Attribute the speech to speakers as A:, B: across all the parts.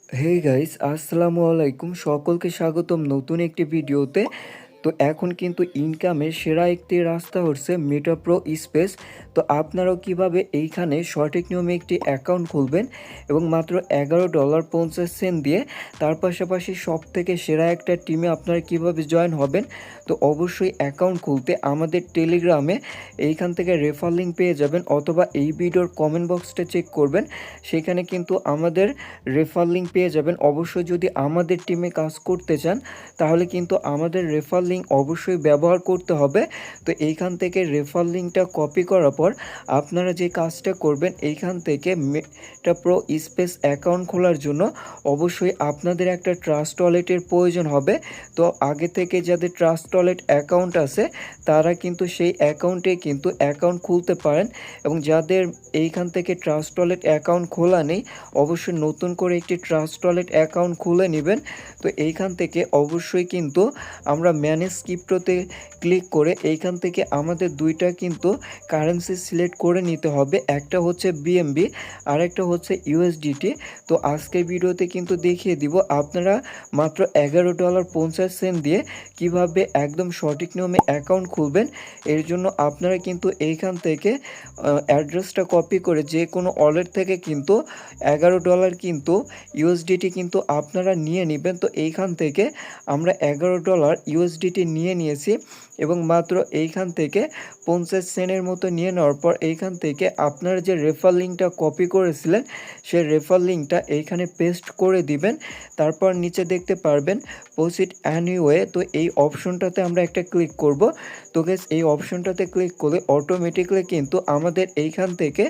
A: Hey guys, আসসালামু আলাইকুম। সকলকে স্বাগতম নতুন একটি ভিডিওতে। তো এখন কিন্তু ইনকামের সেরা একটি রাস্তা হচ্ছে মেটা প্রো স্পেস। তো আপনারাও কিভাবে এইখানে সঠিক নিয়মে একটি অ্যাকাউন্ট খুলবেন এবং মাত্র $11.50 দিয়ে তার পাশাপাশি সব থেকে সেরা একটা টিমে আপনারা কিভাবে জয়েন হবেন। তো অবশ্যই অ্যাকাউন্ট খুলতে আমাদের টেলিগ্রামে এইখান থেকে রেফার লিঙ্ক পেয়ে যাবেন, অথবা এই ভিডিওর কমেন্ট বক্সটা চেক করবেন, সেখানে কিন্তু আমাদের রেফার লিঙ্ক পেয়ে যাবেন। অবশ্যই যদি আমাদের টিমে কাজ করতে চান তাহলে কিন্তু আমাদের রেফার লিঙ্ক অবশ্যই ব্যবহার করতে হবে। তো এইখান থেকে রেফার লিঙ্কটা কপি করার পর আপনারা যে কাজটা করবেন, এইখান থেকে মেটা প্রো স্পেস অ্যাকাউন্ট খোলার জন্য অবশ্যই আপনাদের একটা ট্রাস্ট ওয়ালেটের প্রয়োজন হবে। তো আগে থেকে যাদের ট্রাস্ট ওয়ালেট অ্যাকাউন্ট আছে তারা কিন্তু সেই অ্যাকাউন্টে কিন্তু অ্যাকাউন্ট খুলতে পারেন, এবং যাদের এইখান থেকে ট্রাস্ট ওয়ালেট অ্যাকাউন্ট খোলা নেই অবশ্যই নতুন করে একটি ট্রাস্ট ওয়ালেট অ্যাকাউন্ট খুলে নেবেন। তো এইখান থেকে অবশ্যই কিন্তু আমরা ম্যানেজ ক্রিপ্টোতে ক্লিক করে এইখান থেকে আমাদের দুইটা কিন্তু কারেন্সি সিলেক্ট করে নিতে হবে। একটা হচ্ছে বিএমবি আর একটা হচ্ছে ইউএসডিটি। তো আজকের ভিডিওতে কিন্তু দেখিয়ে দিব আপনারা মাত্র $11.50 দিয়ে কিভাবে একদম সঠিক নিয়মে অ্যাকাউন্ট খুলবেন। এর জন্য আপনারা কিন্তু এইখান থেকে অ্যাড্রেসটা কপি করে যে কোনো ওয়ালেট থেকে কিন্তু $11 কিন্তু ইউএসডিটি কিন্তু আপনারা নিয়ে নেবেন। তো এইখান থেকে আমরা $11 ইউএসডিটি নিয়ে নিয়েছি, এবং মাত্র এইখান থেকে 50 সেন্টের মতো নিয়ে নেওয়ার পর এইখান থেকে আপনারা যে রেফার লিঙ্কটা কপি করেছিলেন সেই রেফার লিঙ্কটা এইখানে পেস্ট করে দিবেন। তারপর নিচে দেখতে পারবেন প্রসিড অ্যানিওয়ে। তো এই অপশনটাতে আমরা একটা ক্লিক করব। তো গাইস, এই অপশনটাতে ক্লিক করলে অটোমেটিকলি কিন্তু আমাদের এইখান থেকে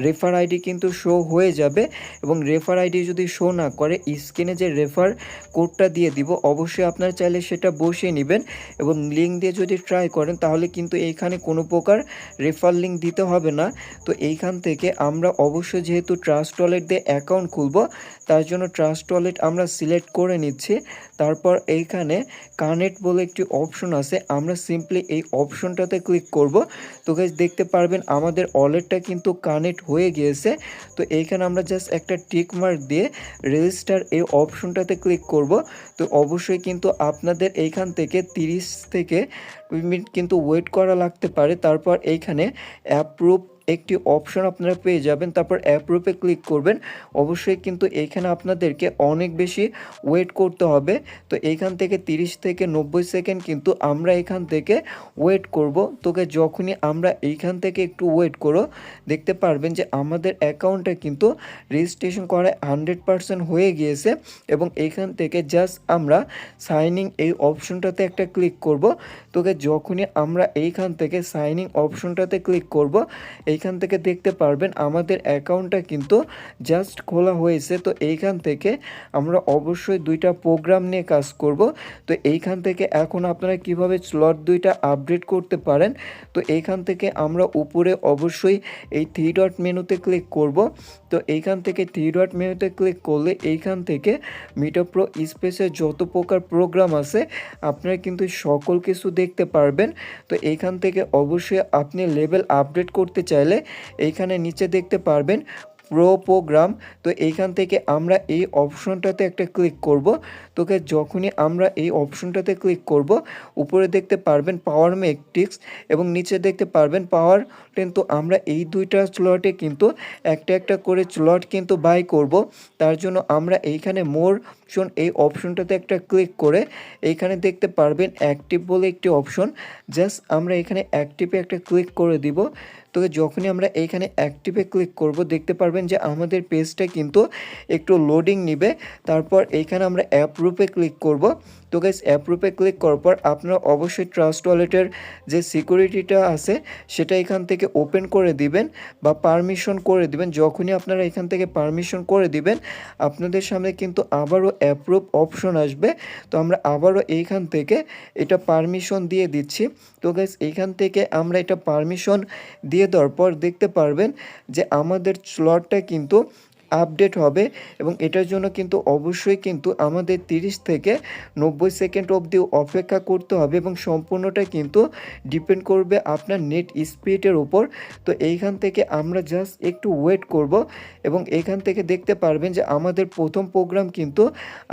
A: রেফার আইডি কিন্তু শো হয়ে যাবে, এবং রেফার আইডি যদি শো না করে স্ক্রিনে যে রেফার কোডটা দিয়ে দিব অবশ্যই আপনারা চাইলে সেটা বসিয়ে নেবেন, এবং লিঙ্ক দিয়ে যদি ট্রাই করেন তাহলে কিন্তু এইখানে কোনো প্রকার রেফার লিঙ্ক দিতে হবে না। তো এইখান থেকে আমরা অবশ্যই যেহেতু ট্রাস্ট ওয়ালেট দিয়ে অ্যাকাউন্ট খুলব তার জন্য ট্রাস্ট ওয়ালেট আমরা সিলেক্ট করে নিচ্ছি। তারপর এইখানে কানেক্ট বলে একটি অপশন আছে, আমরা সিম্পলি এই অপশনটাতে ক্লিক করব। তো গাইস, দেখতে পারবেন আমাদের ওয়ালেটটা কিন্তু কানেক্ট হয়ে গিয়েছে। তো এইখানে আমরা জাস্ট একটা টিক মার্ক দিয়ে রেজিস্টার এই অপশনটাতে ক্লিক করব। তো অবশ্যই কিন্তু আপনাদের এইখান থেকে 30 থেকে 2 মিনিট কিন্তু ওয়েট করা লাগতে পারে। তারপর এইখানে অ্যাপ্রুভ একটি অপশন আপনারা পেয়ে যাবেন, তারপর অ্যাপ্রুভে ক্লিক করবেন। অবশ্যই কিন্তু এইখানে আপনাদেরকে অনেক বেশি ওয়েট করতে হবে। তো এইখান থেকে 30 থেকে 90 সেকেন্ড কিন্তু আমরা এখান থেকে ওয়েট করব। তোকে যখনই আমরা এইখান থেকে একটু ওয়েট করো দেখতে পারবেন যে আমাদের অ্যাকাউন্টটা কিন্তু রেজিস্ট্রেশন করা 100% হয়ে গিয়েছে, এবং এইখান থেকে জাস্ট আমরা সাইনিং এই অপশনটাতে একটা ক্লিক করব। তোকে যখনই আমরা এইখান থেকে সাইনিং অপশনটাতে ক্লিক করব এইখান থেকে দেখতে পারবেন আমাদের অ্যাকাউন্টটা কিন্তু জাস্ট খোলা হয়েছে। তো এইখান থেকে আমরা অবশ্যই দুইটা প্রোগ্রাম নিয়ে কাজ করব। তো এইখান থেকে এখন আপনারা কিভাবে স্লট দুইটা আপডেট করতে পারেন। তো এইখান থেকে আমরা উপরে অবশ্যই এই 3 ডট মেনুতে ক্লিক করব। তো এইখান থেকে 3 ডট মেনুতে ক্লিক করলে এইখান থেকে মেটা প্রো স্পেসের যত প্রকার প্রোগ্রাম আছে আপনারা কিন্তু সকল কিছু দেখতে পারবেন। তো এইখান থেকে অবশ্যই আপনি লেভেল আপডেট করতে চাইলে এইখানে নিচে দেখতে পারবেন প্রো প্রোগ্রাম। তো এইখান থেকে আমরা এই অপশনটাতে একটা ক্লিক করব। তোকে যখনই আমরা এই অপশনটাতে ক্লিক করব উপরে দেখতে পারবেন পাওয়ার ম্যাট্রিক্স এবং নিচে দেখতে পারবেন পাওয়ার 10। তো আমরা এই দুইটা স্লটে কিন্তু একটা একটা করে স্লট কিন্তু বাই করব। তার জন্য আমরা এইখানে মোর অপশন এই অপশনটাতে একটা ক্লিক করে এইখানে দেখতে পারবেন অ্যাক্টিভ বলে একটি অপশন, জাস্ট আমরা এখানে অ্যাক্টিভে একটা ক্লিক করে দিব। তো যখনই আমরা এইখানে অ্যাক্টিভে ক্লিক করব দেখতে পারবেন যে আমাদের পেজটা কিন্তু একটু লোডিং নেবে। তারপর এইখানে আমরা অ্যাপ্রুভে ক্লিক করব। তো গাইস, অ্যাপ্রুভে ক্লিক করার পর আপনারা অবশ্যই ট্রাস্ট ওয়ালেটের যে সিকিউরিটিটা আছে সেটা এখান থেকে ওপেন করে দিবেন বা পারমিশন করে দিবেন। যখনই আপনারা এখান থেকে পারমিশন করে দিবেন আপনাদের সামনে কিন্তু আবারও অ্যাপ্রুভ অপশন আসবে। তো আমরা আবারও এইখান থেকে এটা পারমিশন দিয়ে দিচ্ছি। তো গাইস, এইখান থেকে আমরা এটা পারমিশন দিয়ে দেওয়ার পর দেখতে পারবেন যে আমাদের স্লটটা কিন্তু আপডেট হবে এবং এটার জন্য কিন্তু অবশ্যই কিন্তু আমাদের 30 থেকে 90 সেকেন্ড অবধি অপেক্ষা করতে হবে এবং সম্পূর্ণটা কিন্তু ডিপেন্ড করবে আপনার নেট স্পিডের উপর। তো এইখান থেকে আমরা জাস্ট একটু ওয়েট করব এবং এইখান থেকে দেখতে পারবেন যে আমাদের প্রথম প্রোগ্রাম কিন্তু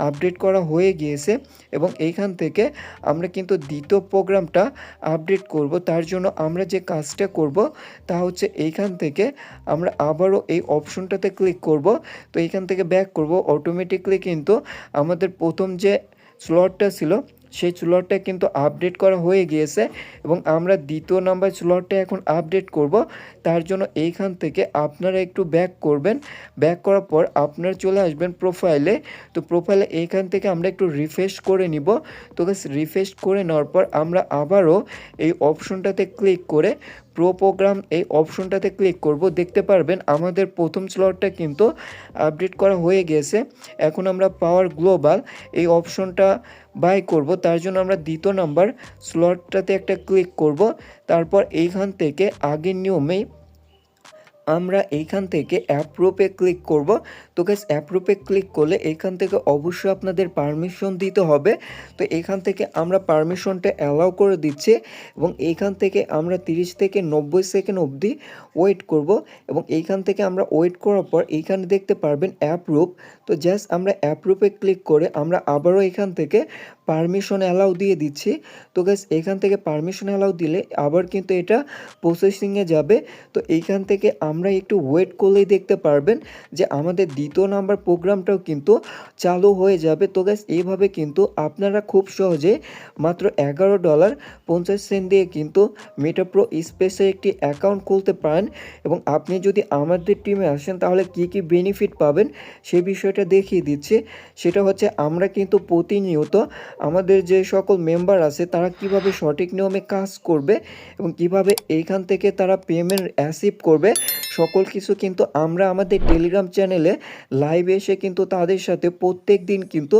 A: আপডেট করা হয়ে গিয়েছে এবং এইখান থেকে আমরা কিন্তু দ্বিতীয় প্রোগ্রামটা আপডেট করব। তার জন্য আমরা যে কাজটা করব তা হচ্ছে এইখান থেকে আমরা আবারও এই অপশনটাতে ক্লিক করব। তো এইখান থেকে ব্যাক করব, অটোমেটিকলি কিন্তু আমাদের প্রথম যে স্লটটা ছিল সেই স্লটটা কিন্তু আপডেট করা হয়ে গিয়েছে এবং আমরা দ্বিতীয় নাম্বার স্লটটা এখন আপডেট করব। তার জন্য এইখান থেকে আপনারা একটু ব্যাক করবেন, ব্যাক করার পর আপনারা চলে আসবেন প্রোফাইলে। তো প্রোফাইলে এইখান থেকে আমরা একটু রিফ্রেশ করে নিব। তো রিফ্রেশ করে নেওয়ার পর আমরা আবারও এই অপশনটাতে ক্লিক করে প্রো প্রোগ্রাম এই অপশনটাতে ক্লিক করব। দেখতে পারবেন আমাদের প্রথম স্লটটা কিন্তু আপডেট করা হয়ে গেছে। এখন আমরা পাওয়ার গ্লোবাল এই অপশনটা বাই করব। তার জন্য আমরা দ্বিতীয় নাম্বার স্লটটাতে একটা ক্লিক করব। তারপর এইখান থেকে আগের নিয়মেই আমরা এইখান থেকে অ্যাপ্রুভে ক্লিক করব। তো গাইস অ্যাপ্রুভে ক্লিক করলে এইখান থেকে অবশ্যই আপনাদের পারমিশন দিতে হবে। তো এখান থেকে আমরা পারমিশনটা অ্যালাউ করে দিচ্ছি এবং এইখান থেকে আমরা 30 থেকে 90 সেকেন্ড অবধি ওয়েট করব এবং এইখান থেকে আমরা ওয়েট করার পর এইখানে দেখতে পারবেন অ্যাপ্রুভ। তো জাস্ট আমরা অ্যাপ্রুভে ক্লিক করে আমরা আবারও এখান থেকে পারমিশন অ্যালাউ দিয়ে দিচ্ছি। তো গাইস এখান থেকে পারমিশন অ্যালাউ দিলে আবার কিন্তু এটা প্রসেসিংয়ে যাবে। তো এইখান থেকে আমরা একটু ওয়েট করলেই দেখতে পারবেন যে আমাদের দ্বিতীয় নাম্বার প্রোগ্রামটাও কিন্তু চালু হয়ে যাবে। তো গাইস এইভাবে কিন্তু আপনারা খুব সহজে মাত্র $11.50 দিয়ে কিন্তু মেটাপ্রো স্পেসের একটি অ্যাকাউন্ট খুলতে পারেন এবং আপনি যদি আমাদের টিমে আসেন তাহলে কি কি বেনিফিট পাবেন সেই বিষয়টা দেখিয়ে দিচ্ছি। সেটা হচ্ছে আমরা কিন্তু প্রতিনিয়ত আমাদের যে সকল মেম্বার আছে তারা কিভাবে সঠিক নিয়মে কাজ করবে এবং কিভাবে এইখান থেকে তারা পেমেন্ট অ্যাসিভ করবে সকল কিছু কিন্তু আমরা আমাদের টেলিগ্রাম চ্যানেলে লাইভে এসে কিন্তু তাদের সাথে প্রত্যেক দিন কিন্তু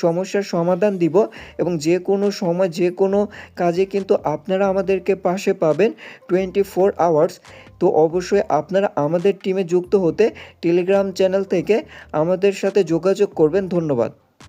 A: সমস্যার সমাধান দিব এবং যে কোনো সময় যে কোনো কাজে কিন্তু আপনারা আমাদেরকে পাশে পাবেন 24 আওয়ার্স। তো অবশ্যই আপনারা আমাদের টিমে যুক্ত হতে টেলিগ্রাম চ্যানেল থেকে আমাদের সাথে যোগাযোগ করবেন। ধন্যবাদ।